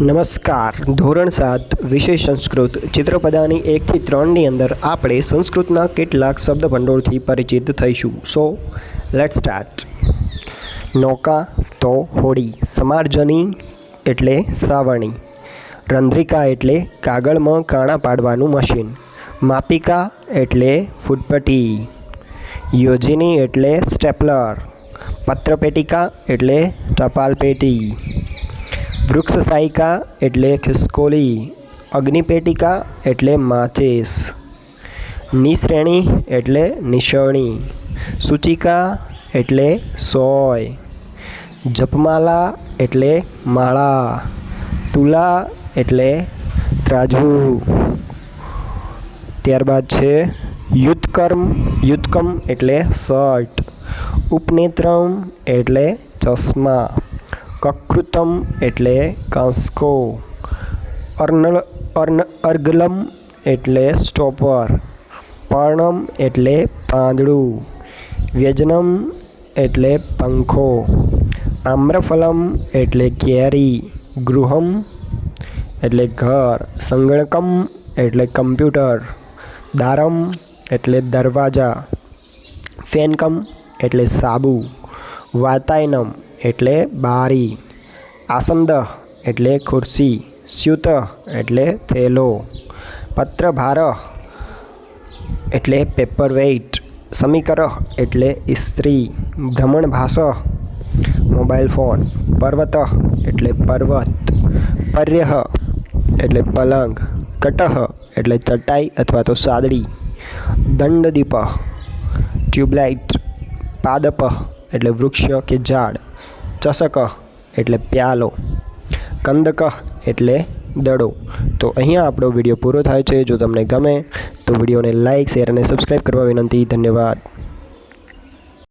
નમસ્કાર. ધોરણ 7 વિષય સંસ્કૃત ચિત્રપદાની 1 થી 3ની અંદર આપણે સંસ્કૃતના કેટલાક શબ્દભંડોળથી પરિચિત થઈશું. So let's start. નૌકા તો હોડી, સમાર્જની એટલે સાવરણી, રંધ્રિકા એટલે કાગળમાં કાણા પાડવાનું મશીન, માપિકા એટલે ફૂટપટ્ટી, યોજની એટલે સ્ટેપલર, પત્રપેટિકા એટલે ટપાલ પેટી, વૃક્ષસાયિકા એટલે ખિસકોલી, અગ્નિપેટિકા એટલે માચિસ, નિશ્રેણી એટલે નિસરણી, સૂચિકા એટલે સોય, જપમાલા એટલે માળા, તુલા એટલે ત્રાજવું. ત્યારબાદ છે યુત્કમ એટલે શર્ટ, ઉપનેત્રમ એટલે ચશ્મા, કકૃતમ એટલે કાંસકો, અર્ગલમ એટલે સ્ટોપર, પર્ણમ એટલે પાંદડું, વ્યજનમ એટલે પંખો, આમ્રફલમ એટલે કેરી, ગૃહમ એટલે ઘર, સંગણકમ એટલે કમ્પ્યુટર, દારમ એટલે દરવાજા, ફેનકમ એટલે સાબુ, વાતાયનમ એટલે બારી, આસંદ એટલે ખુરશી, સ્યુત એટલે થેલો, પત્રભાર એટલે પેપરવેઇટ, સમીકર એટલે ઇસ્ત્રી, ભ્રમણભાસ મોબાઈલ ફોન, પર્વત એટલે પર્વત, પર્યહ એટલે પલંગ, કટહ એટલે ચટાઈ અથવા તો સાદડી, દંડદીપ ટ્યુબલાઇટ, પાદપ એટલે વૃક્ષ કે ઝાડ, ચષક એટલે પ્યાલો, કંદક એટલે દડો. તો અહીંયા આપણો વિડીયો પૂરો થાય છે. જો તમને ગમે તો વિડીયોને લાઇક, શેર અને સબસ્ક્રાઈબ કરવા વિનંતી. ધન્યવાદ.